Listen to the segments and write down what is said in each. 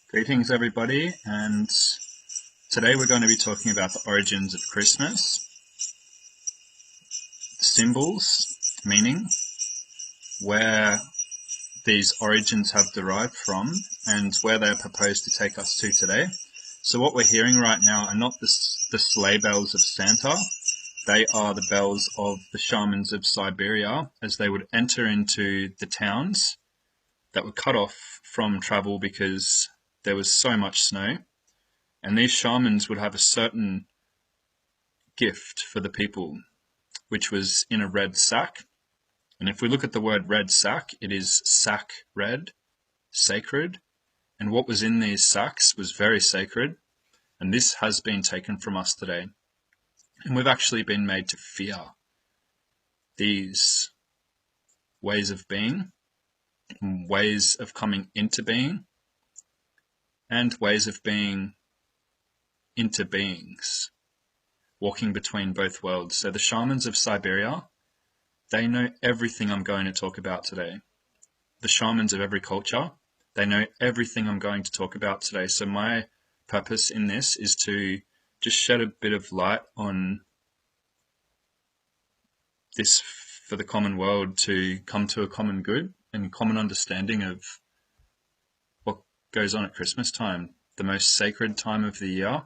Greetings everybody, and today we're going to be talking about the origins of Christmas, the symbols, meaning, where these origins have derived from, and where they are proposed to take us to today. So what we're hearing right now are not the sleigh bells of Santa, they are the bells of the shamans of Siberia as they would enter into the towns that were cut off from travel because there was so much snow, and these shamans would have a certain gift for the people, which was in a red sack. And if we look at the word red sack, it is sack red, sacred, and what was in these sacks was very sacred, and this has been taken from us today. And we've actually been made to fear these ways of being, ways of coming into being, and ways of being into beings, walking between both worlds. So the shamans of Siberia, they know everything I'm going to talk about today. The shamans of every culture, they know everything I'm going to talk about today. So my purpose in this is to just shed a bit of light on this for the common world to come to a common good and common understanding of what goes on at Christmas time, the most sacred time of the year.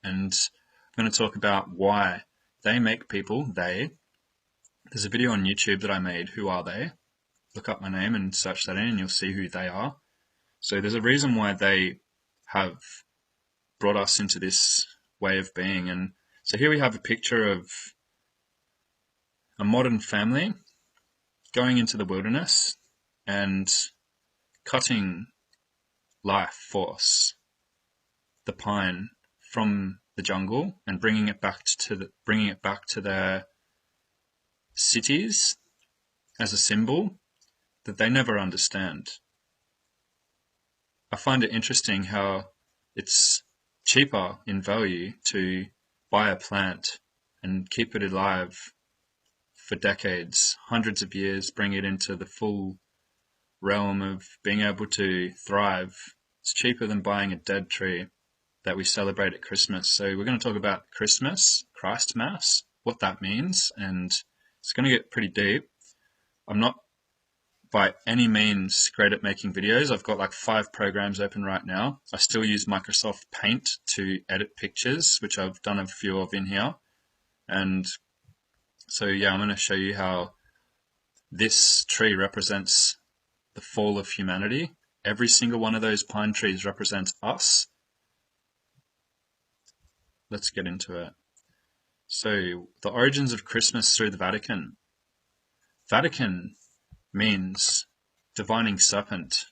And I'm going to talk about why they make people, there's a video on YouTube that I made, Who Are They? Look up my name and search that in and you'll see who they are. So there's a reason why they have brought us into this way of being. And so here we have a picture of a modern family going into the wilderness and cutting life force, the pine, from the jungle and bringing it back to their cities as a symbol that they never understand. I find it interesting how it's cheaper in value to buy a plant and keep it alive for decades, hundreds of years, bring it into the full realm of being able to thrive. It's cheaper than buying a dead tree that we celebrate at Christmas. So we're going to talk about Christmas, Christ Mass, what that means, and it's going to get pretty deep. I'm not by any means great at making videos. I've got like 5 programs open right now. I still use Microsoft Paint to edit pictures, which I've done a few of in here. And so yeah, I'm going to show you how this tree represents the fall of humanity. Every single one of those pine trees represents us. Let's get into it. So, the origins of Christmas through the Vatican. Vatican means divining serpent.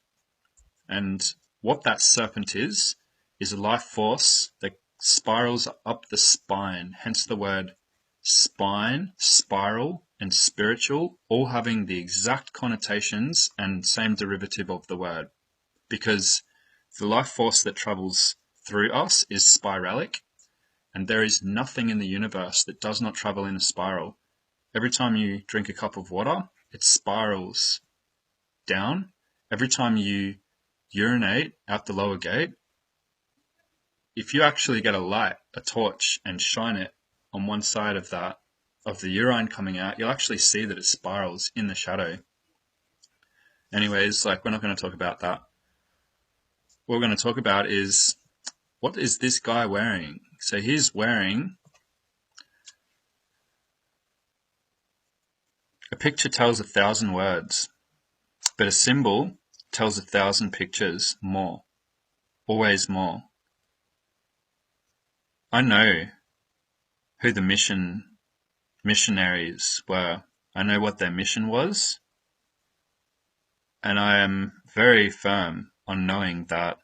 And what that serpent is a life force that spirals up the spine, hence the word spine, spiral, and spiritual, all having the exact connotations and same derivative of the word. Because the life force that travels through us is spiralic, and there is nothing in the universe that does not travel in a spiral. Every time you drink a cup of water, it spirals down. Every time you urinate out the lower gate, if you actually get a torch, and shine it on one side of the urine coming out, you'll actually see that it spirals in the shadow. Anyways, we're not going to talk about that. What we're going to talk about is, what is this guy wearing? So he's wearing, a picture tells 1,000 words, but a symbol tells 1,000 pictures more, always more. I know who the missionaries were. I know what their mission was, and I am very firm on knowing that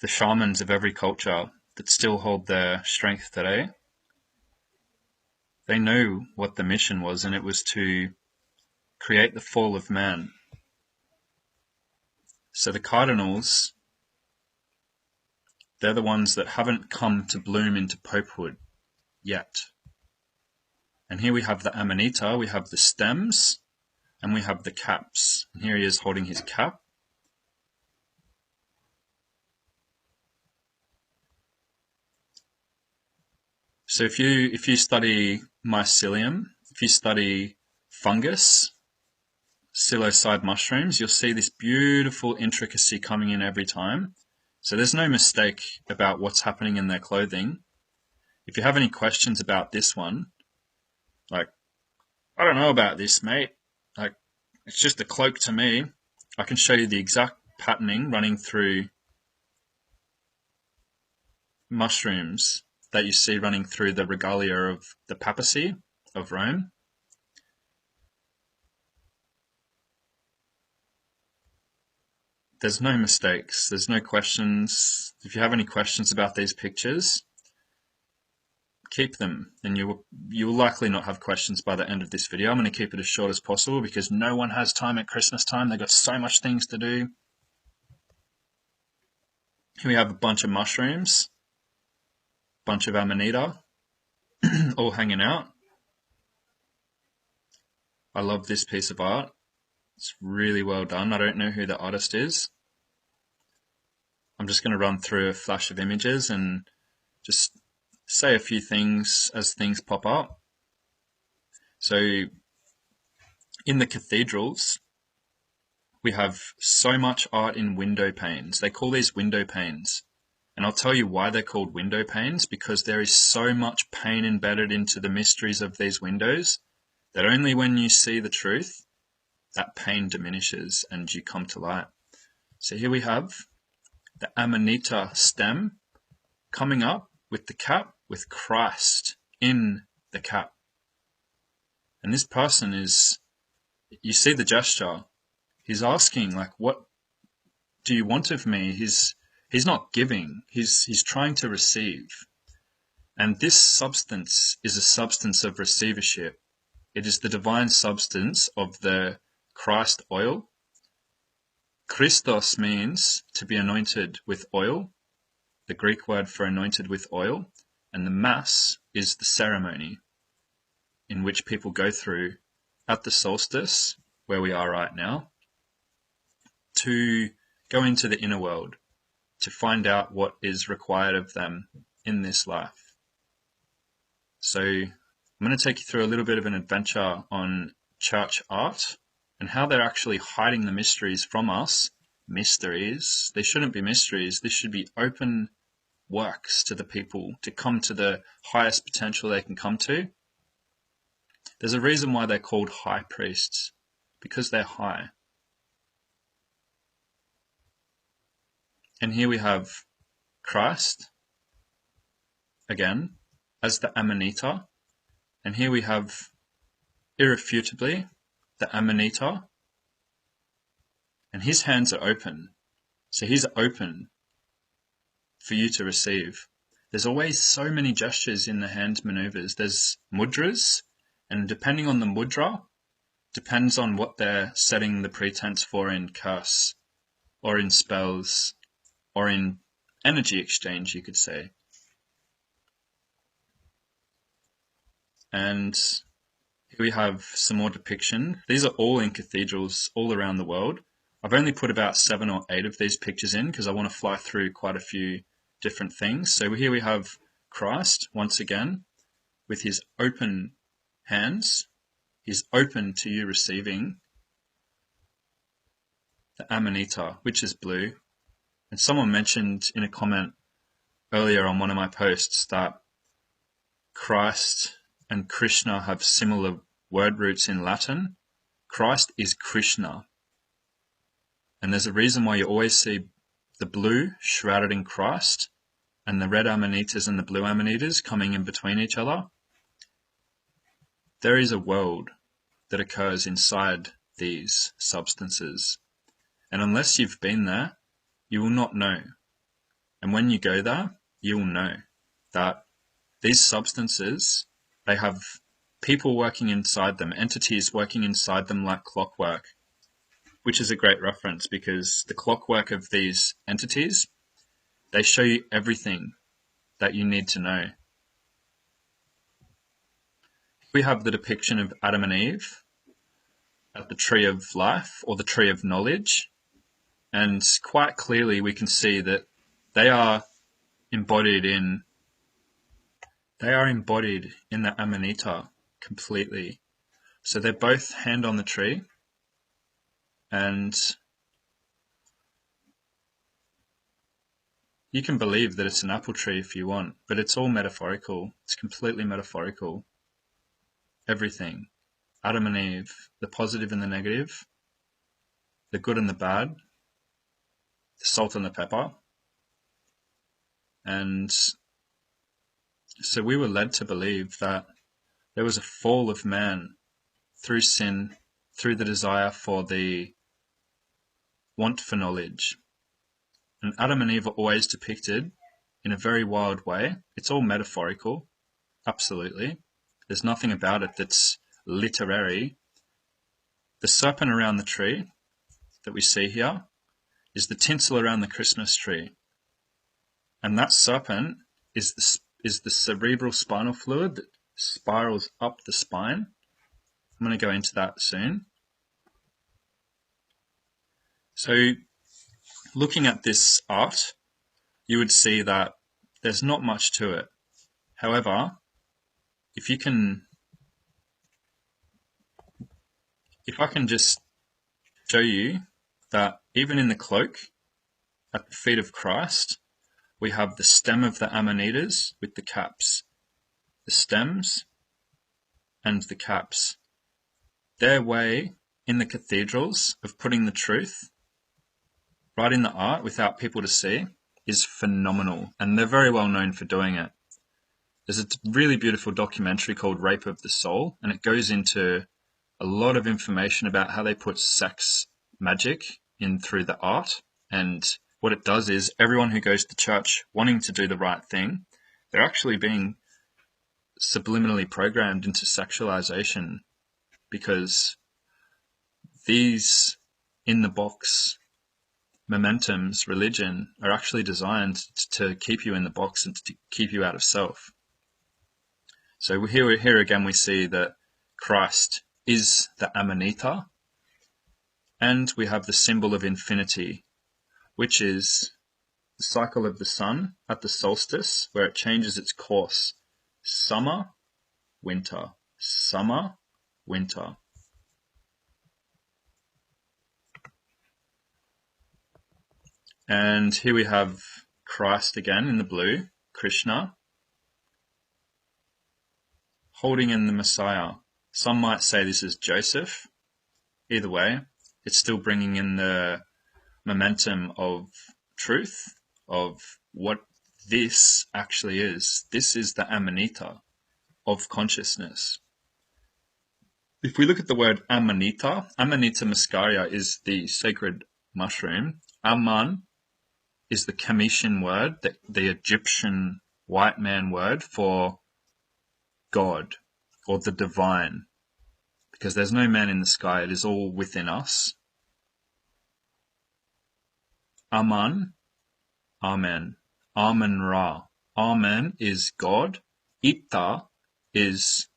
the shamans of every culture that still hold their strength today, they know what the mission was, and it was to create the fall of man. So the cardinals, they're the ones that haven't come to bloom into popehood yet. And here we have the Amanita, we have the stems, and we have the caps. And here he is holding his cap. So if you study mycelium, if you study fungus, psilocybe mushrooms, you'll see this beautiful intricacy coming in every time. So there's no mistake about what's happening in their clothing. If you have any questions about this one, like, I don't know about this, mate. Like, it's just a cloak to me. I can show you the exact patterning running through mushrooms that you see running through the regalia of the papacy of Rome. There's no mistakes. There's no questions. If you have any questions about these pictures, keep them, and you will likely not have questions by the end of this video. I'm going to keep it as short as possible because no one has time at Christmas time. They've got so much things to do. Here we have a bunch of mushrooms, bunch of Amanita, all hanging out. I love this piece of art. It's really well done. I don't know who the artist is. I'm just going to run through a flash of images and just say a few things as things pop up. So in the cathedrals, we have so much art in window panes. They call these window panes. And I'll tell you why they're called window panes, because there is so much pain embedded into the mysteries of these windows that only when you see the truth, that pain diminishes and you come to light. So here we have the Amanita stem coming up with the cap with Christ in the cap. And this person is, you see the gesture, he's asking, like, what do you want of me? He's not giving, he's trying to receive. And this substance is a substance of receivership. It is the divine substance of the Christ oil. Christos means to be anointed with oil, the Greek word for anointed with oil, and the Mass is the ceremony in which people go through at the solstice, where we are right now, to go into the inner world, to find out what is required of them in this life. So I'm going to take you through a little bit of an adventure on church art and how they're actually hiding the mysteries from us. Mysteries, they shouldn't be mysteries. This should be open works to the people to come to the highest potential they can come to. There's a reason why they're called high priests, because they're high. And here we have Christ, again, as the Amanita. And here we have, irrefutably, the Amanita. And his hands are open. So he's open for you to receive. There's always so many gestures in the hand maneuvers. There's mudras, and depending on the mudra, depends on what they're setting the pretense for in curse, or in spells, or in energy exchange, you could say. And here we have some more depiction. These are all in cathedrals all around the world. I've only put about 7 or 8 of these pictures in because I want to fly through quite a few different things. So here we have Christ, once again, with his open hands. He's open to you receiving the Amanita, which is blue. And someone mentioned in a comment earlier on one of my posts that Christ and Krishna have similar word roots in Latin. Christ is Krishna. And there's a reason why you always see the blue shrouded in Christ and the red Amanitas and the blue Amanitas coming in between each other. There is a world that occurs inside these substances. And unless you've been there, you will not know. And when you go there, you will know that these substances, they have people working inside them, entities working inside them like clockwork, which is a great reference because the clockwork of these entities, they show you everything that you need to know. We have the depiction of Adam and Eve at the tree of life or the tree of knowledge. And quite clearly we can see that they are embodied in they are embodied in the Amanita completely. So they're both hand on the tree, and you can believe that it's an apple tree if you want, but it's all metaphorical. It's completely metaphorical. Everything. Adam and Eve, the positive and the negative, the good and the bad, the salt and the pepper. And so we were led to believe that there was a fall of man through sin, through the desire for the want for knowledge. And Adam and Eve are always depicted in a very wild way. It's all metaphorical, absolutely. There's nothing about it that's literary. The serpent around the tree that we see here is the tinsel around the Christmas tree. And that serpent is the cerebral spinal fluid that spirals up the spine. I'm going to go into that soon. So looking at this art, you would see that there's not much to it. However, if I can just show you that even in the cloak at the feet of Christ, we have the stem of the Amanitas with the caps. The stems and the caps. Their way in the cathedrals of putting the truth right in the art without people to see is phenomenal, and they're very well known for doing it. There's a really beautiful documentary called Rape of the Soul, and it goes into a lot of information about how they put sex magic in through the art. And what it does is everyone who goes to church wanting to do the right thing, they're actually being subliminally programmed into sexualization, because these in-the-box momentums, religion, are actually designed to keep you in the box and to keep you out of self. So here again we see that Christ is the Amanita, and we have the symbol of infinity, which is the cycle of the sun at the solstice, where it changes its course. Summer, winter, summer, winter. And here we have Christ again in the blue, Krishna, holding in the Messiah. Some might say this is Joseph. Either way, it's still bringing in the momentum of truth, of what this actually is. This is the Amanita of consciousness. If we look at the word Amanita, Amanita muscaria is the sacred mushroom. Aman is the Kamitian word, the Egyptian white man word for God or the divine. Because there's no man in the sky, it is all within us. Aman, Amen. Amen Ra. Amen is God. Ita is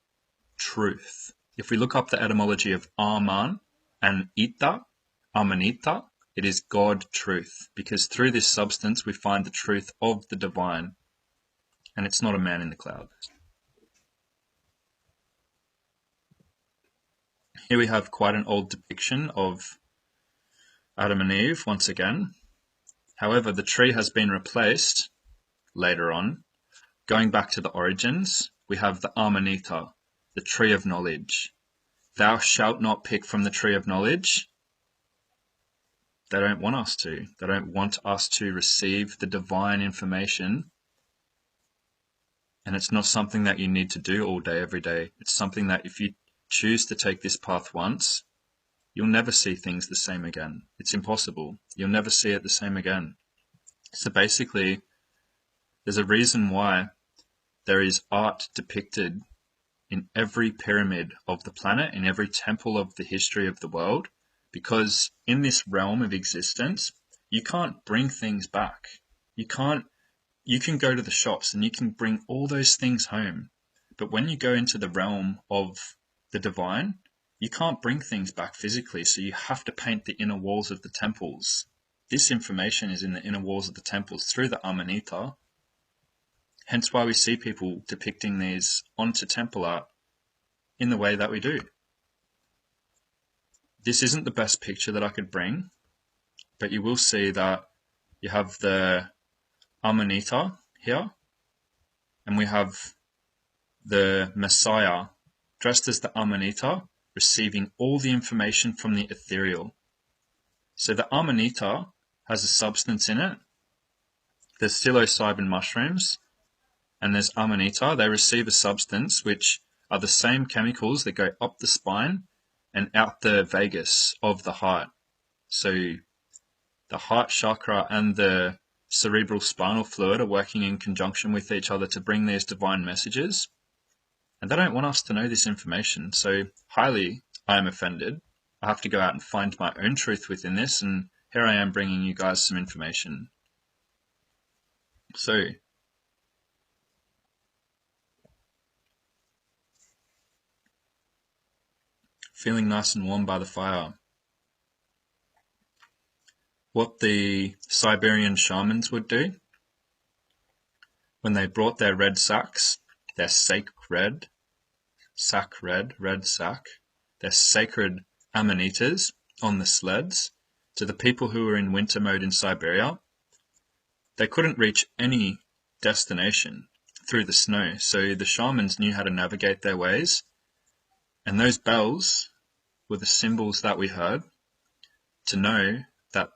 truth. If we look up the etymology of Aman and Ita, Amanita, it is God truth. Because through this substance we find the truth of the divine. And it's not a man in the cloud. Here we have quite an old depiction of Adam and Eve once again. However, the tree has been replaced later on. Going back to the origins, we have the Amanita, the tree of knowledge. Thou shalt not pick from the tree of knowledge. They don't want us to. They don't want us to receive the divine information. And it's not something that you need to do all day, every day. It's something that if you choose to take this path once, you'll never see things the same again. It's impossible. You'll never see it the same again. So basically, there's a reason why there is art depicted in every pyramid of the planet, in every temple of the history of the world, because in this realm of existence, you can't bring things back. You can go to the shops and you can bring all those things home. But when you go into the realm of the divine, you can't bring things back physically, so you have to paint the inner walls of the temples. This information is in the inner walls of the temples through the Amanita. Hence why we see people depicting these onto temple art in the way that we do. This isn't the best picture that I could bring, but you will see that you have the Amanita here, and we have the Messiah dressed as the Amanita, receiving all the information from the ethereal. So the Amanita has a substance in it. There's psilocybin mushrooms, and there's Amanita. They receive a substance which are the same chemicals that go up the spine and out the vagus of the heart. So the heart chakra and the cerebral spinal fluid are working in conjunction with each other to bring these divine messages. And they don't want us to know this information. So highly, I am offended. I have to go out and find my own truth within this. And here I am bringing you guys some information. So feeling nice and warm by the fire. What the Siberian shamans would do when they brought their red sacks, their sacred red sack, their sacred amanitas on the sleds to the people who were in winter mode in Siberia, they couldn't reach any destination through the snow. So the shamans knew how to navigate their ways. And those bells were the symbols that we heard to know that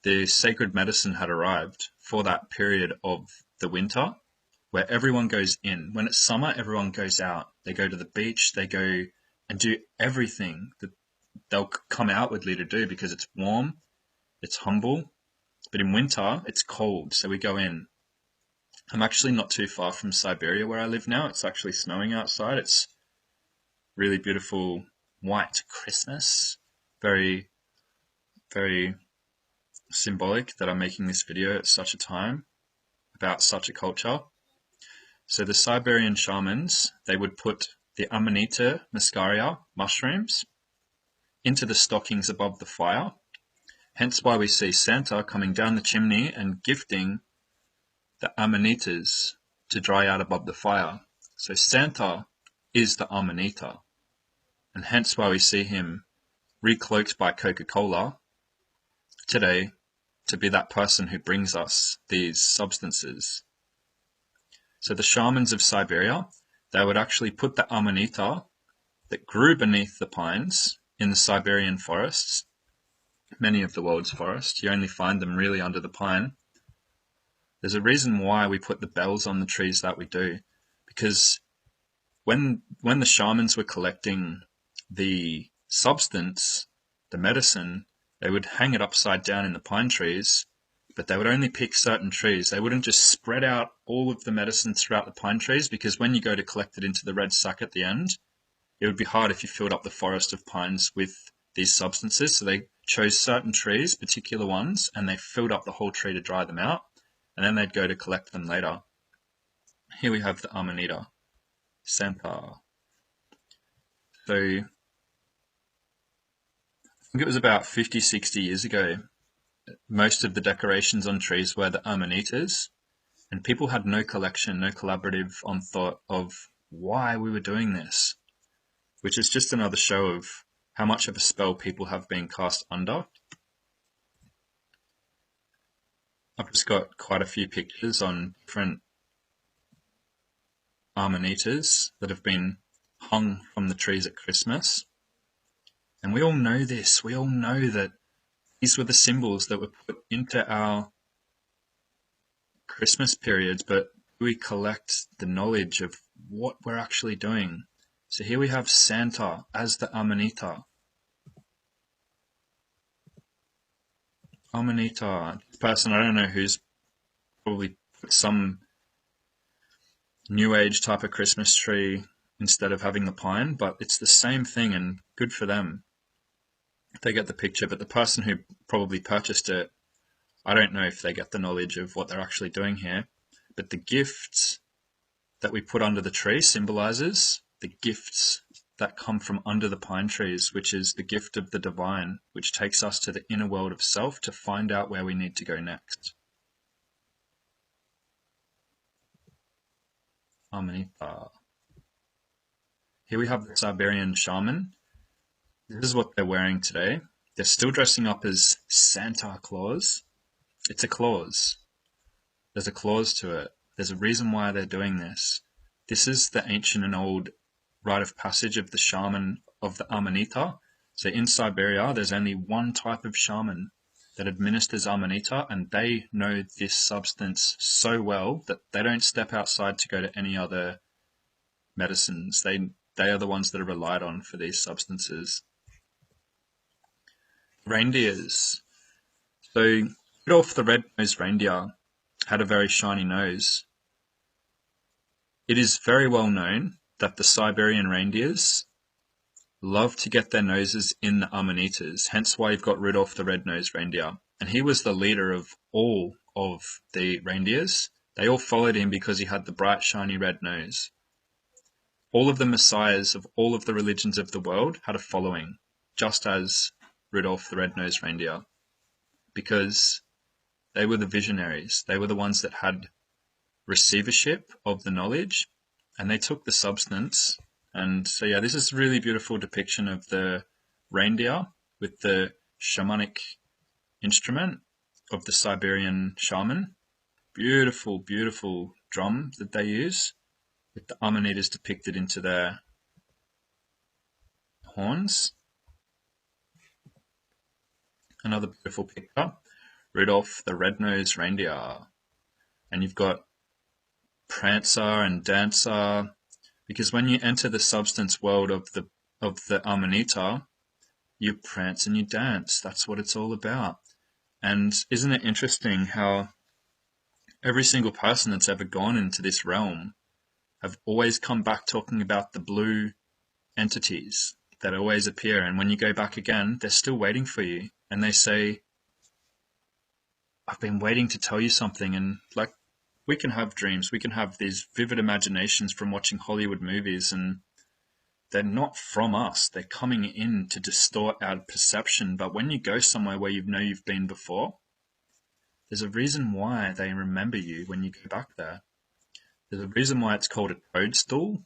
the sacred medicine had arrived for that period of the winter where everyone goes in. When it's summer, everyone goes out. They go to the beach, they go and do everything that they'll come outwardly to do because it's warm, it's humble. But in winter, it's cold, so we go in. I'm actually not too far from Siberia where I live now. It's actually snowing outside. It's really beautiful white Christmas. Very, very symbolic that I'm making this video at such a time about such a culture. So the Siberian shamans, they would put the Amanita muscaria mushrooms into the stockings above the fire. Hence why we see Santa coming down the chimney and gifting the Amanitas to dry out above the fire. So Santa is the Amanita. And hence why we see him recloaked by Coca-Cola today to be that person who brings us these substances. So the shamans of Siberia, they would actually put the Amanita that grew beneath the pines in the Siberian forests, many of the world's forests. You only find them really under the pine. There's a reason why we put the bells on the trees that we do, because when the shamans were collecting the substance, the medicine, they would hang it upside down in the pine trees, but they would only pick certain trees. They wouldn't just spread out all of the medicine throughout the pine trees, because when you go to collect it into the red sack at the end, it would be hard if you filled up the forest of pines with these substances. So they chose certain trees, particular ones, and they filled up the whole tree to dry them out, and then they'd go to collect them later. Here we have the Amanita, Santa. So I think it was about 50, 60 years ago, most of the decorations on trees were the Amanitas, and people had no collection, no collaborative on thought of why we were doing this, which is just another show of how much of a spell people have been cast under. I've just got quite a few pictures on different Amanitas that have been hung from the trees at Christmas. And we all know this. We all know that these were the symbols that were put into our Christmas periods, but we collect the knowledge of what we're actually doing. So here we have Santa as the Amanita. Amanita, person, I don't know who's probably put some new age type of Christmas tree instead of having the pine, but it's the same thing, and good for them. They get the picture, but the person who probably purchased it, I don't know if they get the knowledge of what they're actually doing here. But the gifts that we put under the tree symbolizes the gifts that come from under the pine trees, which is the gift of the divine, which takes us to the inner world of self to find out where we need to go next. Amanita. Here we have the Siberian shaman. This is what they're wearing today. They're still dressing up as Santa Claus. It's a clause. There's a clause to it. There's a reason why they're doing this. This is the ancient and old rite of passage of the shaman of the Amanita. So in Siberia, there's only one type of shaman that administers Amanita, and they know this substance so well that they don't step outside to go to any other medicines. They are the ones that are relied on for these substances. Reindeers. So Rudolph the red-nosed reindeer had a very shiny nose. It is very well known that the Siberian reindeers love to get their noses in the Amanitas, hence why you've got Rudolph the red-nosed reindeer. And he was the leader of all of the reindeers. They all followed him because he had the bright, shiny red nose. All of the messiahs of all of the religions of the world had a following, just as Rudolph the red-nosed reindeer, because they were the visionaries. They were the ones that had receivership of the knowledge, and they took the substance. And so, yeah, this is a really beautiful depiction of the reindeer with the shamanic instrument of the Siberian shaman. Beautiful, beautiful drum that they use, with the Amanitas depicted into their horns. Another beautiful picture, Rudolph the red-nosed reindeer. And you've got Prancer and Dancer, because when you enter the substance world of the Amanita, you prance and you dance. That's what it's all about. And isn't it interesting how every single person that's ever gone into this realm have always come back talking about the blue entities that always appear, and when you go back again, they're still waiting for you, and they say, I've been waiting to tell you something. And like, we can have dreams, we can have these vivid imaginations from watching Hollywood movies, and they're not from us. They're coming in to distort our perception. But when you go somewhere where you know you've been before, there's a reason why they remember you when you go back there. There's a reason why it's called a toadstool,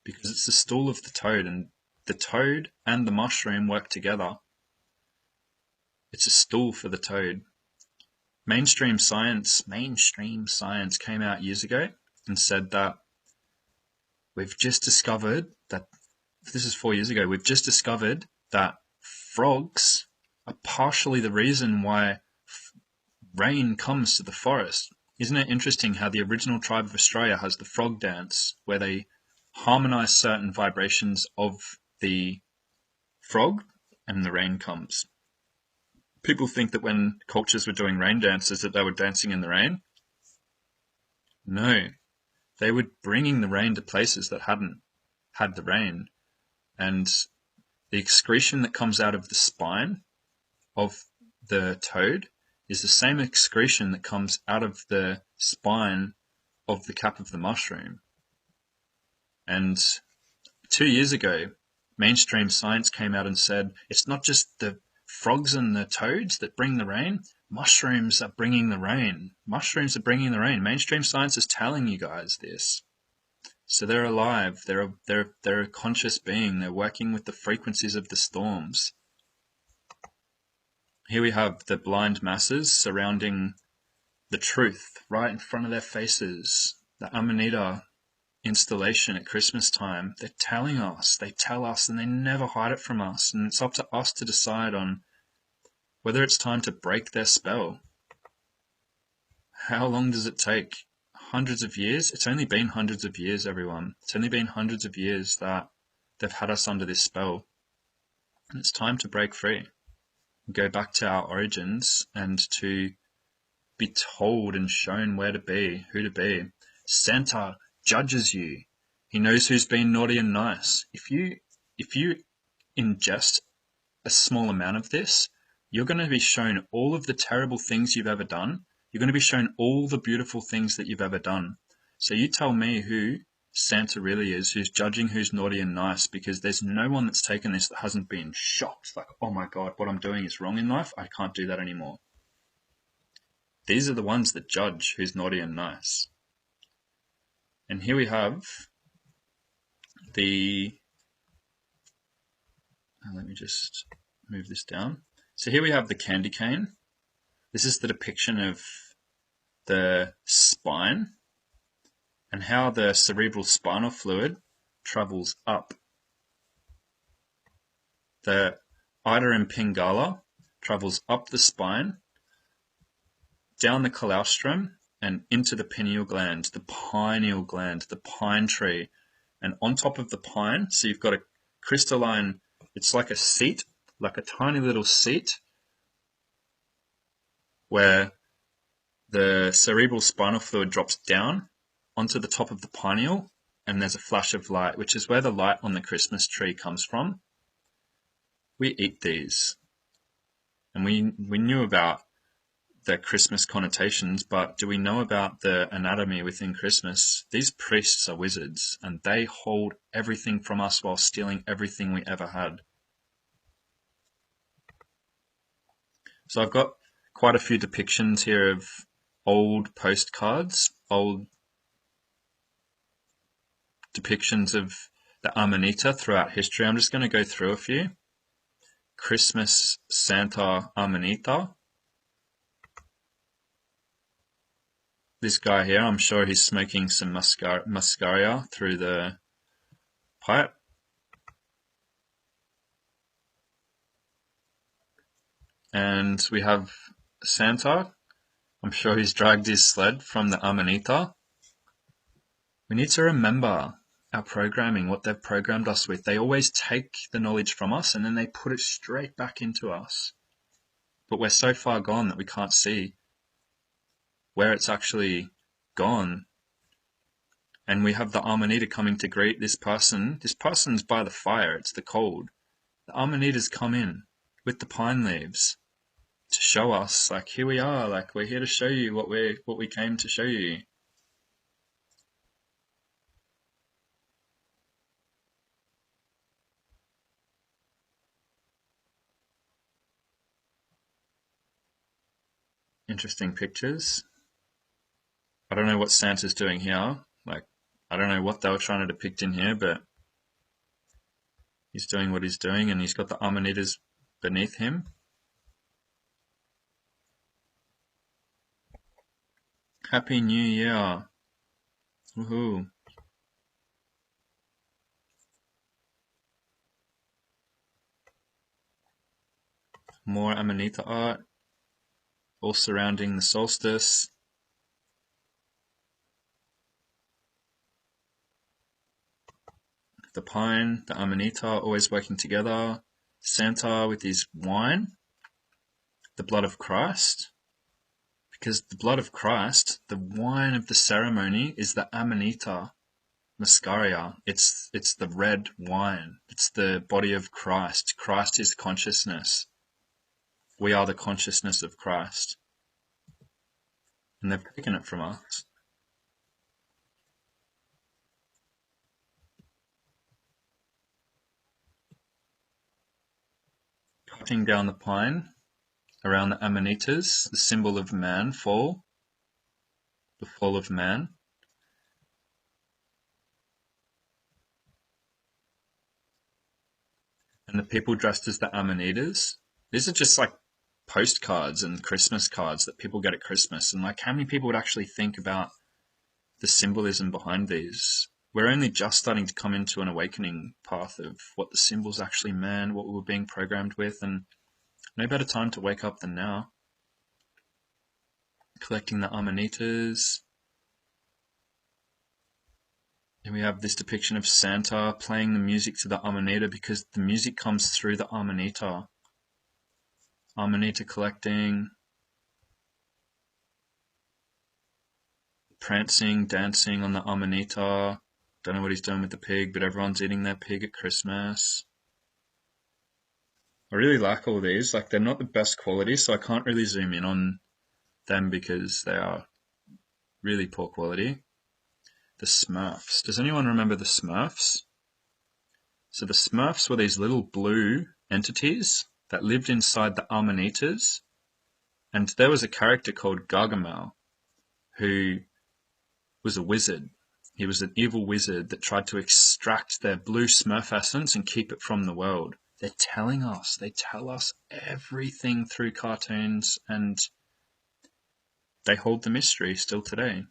because it's the stool of the toad, and the toad and the mushroom work together. It's a stool for the toad. Mainstream science came out years ago and said that we've just discovered that, this is 4 years ago, we've just discovered that frogs are partially the reason why rain comes to the forest. Isn't it interesting how the original tribe of Australia has the frog dance, where they harmonize certain vibrations of the frog and the rain comes? People think that when cultures were doing rain dances that they were dancing in the rain. No, they were bringing the rain to places that hadn't had the rain. And the excretion that comes out of the spine of the toad is the same excretion that comes out of the spine of the cap of the mushroom. And 2 years ago, mainstream science came out and said, it's not just the frogs and the toads that bring the rain, mushrooms are bringing the rain. Mushrooms are bringing the rain. Mainstream science is telling you guys this. So they're alive. They're a conscious being. They're working with the frequencies of the storms. Here we have the blind masses surrounding the truth right in front of their faces. The Amanita installation at Christmas time, they tell us, and they never hide it from us. And it's up to us to decide on whether it's time to break their spell. How long does it take? Hundreds of years? It's only been hundreds of years, everyone. It's only been hundreds of years that they've had us under this spell. And it's time to break free. Go back to our origins and to be told and shown where to be, who to be. Santa judges you. He knows who's been naughty and nice. If you ingest a small amount of this, you're going to be shown all of the terrible things you've ever done. You're going to be shown all the beautiful things that you've ever done. So you tell me who Santa really is, who's judging who's naughty and nice, because there's no one that's taken this that hasn't been shocked. Like, oh my God, what I'm doing is wrong in life. I can't do that anymore. These are the ones that judge who's naughty and nice. And here we have the, let me just move this down. So here we have the candy cane. This is the depiction of the spine and how the cerebral spinal fluid travels up. The ida and pingala travels up the spine, down the colostrum, and into the pineal gland, the pine tree. And on top of the pine, so you've got a crystalline, it's like a seat, like a tiny little seat, where the cerebral spinal fluid drops down onto the top of the pineal, and there's a flash of light, which is where the light on the Christmas tree comes from. We eat these. And we knew about the Christmas connotations, but do we know about the anatomy within Christmas? These priests are wizards, and they hold everything from us while stealing everything we ever had. So I've got quite a few depictions here of old postcards, old depictions of the Amanita throughout history. I'm just going to go through a few. Christmas Santa Amanita. This guy here, I'm sure he's smoking some muscaria through the pipe. And we have Santa. I'm sure he's dragged his sled from the Amanita. We need to remember our programming, what they've programmed us with. They always take the knowledge from us and then they put it straight back into us. But we're so far gone that we can't see where it's actually gone. And we have the Amanita coming to greet this person. This person's by the fire, it's the cold. The Amanita's come in with the pine leaves to show us, like, here we are, like, we're here to show you what we came to show you. Interesting pictures. I don't know what Santa's doing here. Like, I don't know what they were trying to depict in here, but he's doing what he's doing, and he's got the Amanitas beneath him. Happy New Year. Woohoo. More Amanita art, all surrounding the solstice. The pine, the Amanita, always working together. Santa with his wine, the blood of Christ. Because the blood of Christ, the wine of the ceremony, is the Amanita muscaria. It's the red wine. It's the body of Christ. Christ is consciousness. We are the consciousness of Christ. And they've taken it from us. Cutting down the pine around the Amanitas, the symbol of man fall, the fall of man. And the people dressed as the Amanitas. These are just like postcards and Christmas cards that people get at Christmas. And like, how many people would actually think about the symbolism behind these? We're only just starting to come into an awakening path of what the symbols actually meant, what we were being programmed with, and no better time to wake up than now. Collecting the Amanitas. And we have this depiction of Santa playing the music to the Amanita because the music comes through the Amanita. Amanita collecting, prancing, dancing on the Amanita. Don't know what he's doing with the pig, but everyone's eating their pig at Christmas. I really like all these. Like, they're not the best quality, so I can't really zoom in on them because they are really poor quality. The Smurfs. Does anyone remember the Smurfs? So the Smurfs were these little blue entities that lived inside the Amanitas, and there was a character called Gargamel who was a wizard, He was an evil wizard that tried to extract their blue Smurf essence and keep it from the world. They tell us everything through cartoons, and they hold the mystery still today.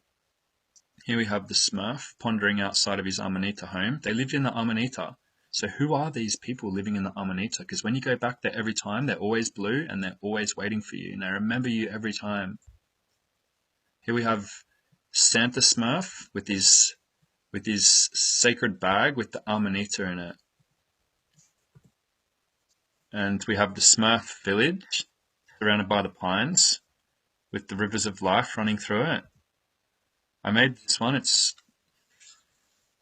Here we have the Smurf pondering outside of his Amanita home. They lived in the Amanita. So who are these people living in the Amanita? Because when you go back there every time, they're always blue and they're always waiting for you. And they remember you every time. Here we have Santa Smurf with his sacred bag with the Amanita in it. And we have the Smurf village surrounded by the pines with the rivers of life running through it. I made this one. It's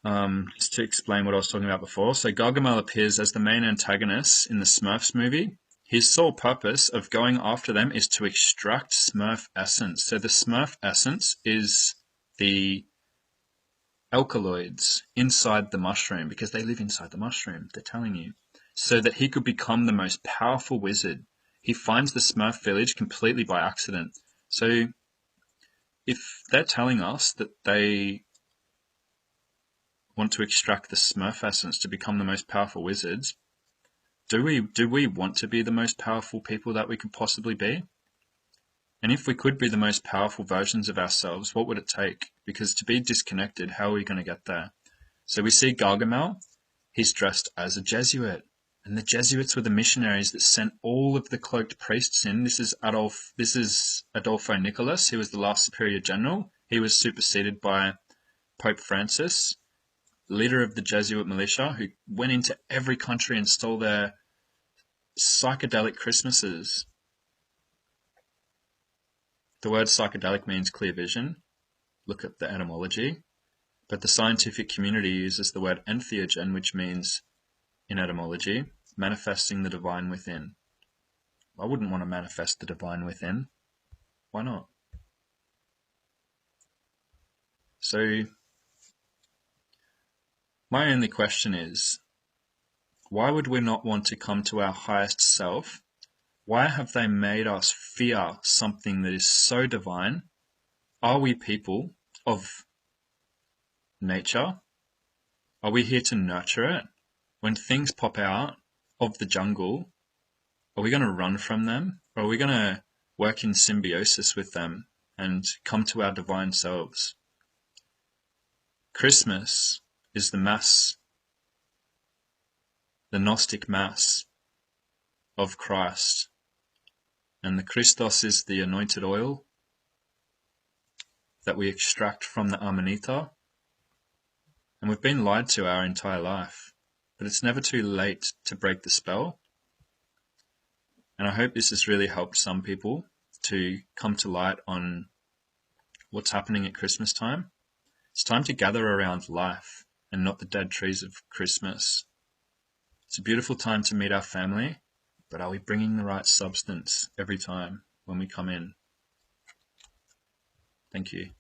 just to explain what I was talking about before. So Gargamel appears as the main antagonist in the Smurfs movie. His sole purpose of going after them is to extract Smurf essence. So the Smurf essence is the alkaloids inside the mushroom, because they live inside the mushroom, they're telling you. So that he could become the most powerful wizard. He finds the Smurf village completely by accident. So if they're telling us that they want to extract the Smurf essence to become the most powerful wizards, do we want to be the most powerful people that we could possibly be? And if we could be the most powerful versions of ourselves, what would it take? Because to be disconnected, how are we going to get there? So we see Gargamel, he's dressed as a Jesuit. And the Jesuits were the missionaries that sent all of the cloaked priests in. This is Adolfo Nicholas. He was the last superior general. He was superseded by Pope Francis, leader of the Jesuit militia, who went into every country and stole their psychedelic Christmases. The word psychedelic means clear vision. Look at the etymology. But the scientific community uses the word entheogen, which means, in etymology, manifesting the divine within. I wouldn't want to manifest the divine within. Why not? So, my only question is, why would we not want to come to our highest self? Why have they made us fear something that is so divine? Are we people of nature? Are we here to nurture it? When things pop out of the jungle, are we going to run from them? Or are we going to work in symbiosis with them and come to our divine selves? Christmas is the mass, the Gnostic mass of Christ. And the Christos is the anointed oil that we extract from the Amanita. And we've been lied to our entire life. But it's never too late to break the spell. And I hope this has really helped some people to come to light on what's happening at Christmas time. It's time to gather around life and not the dead trees of Christmas. It's a beautiful time to meet our family, but are we bringing the right substance every time when we come in? Thank you.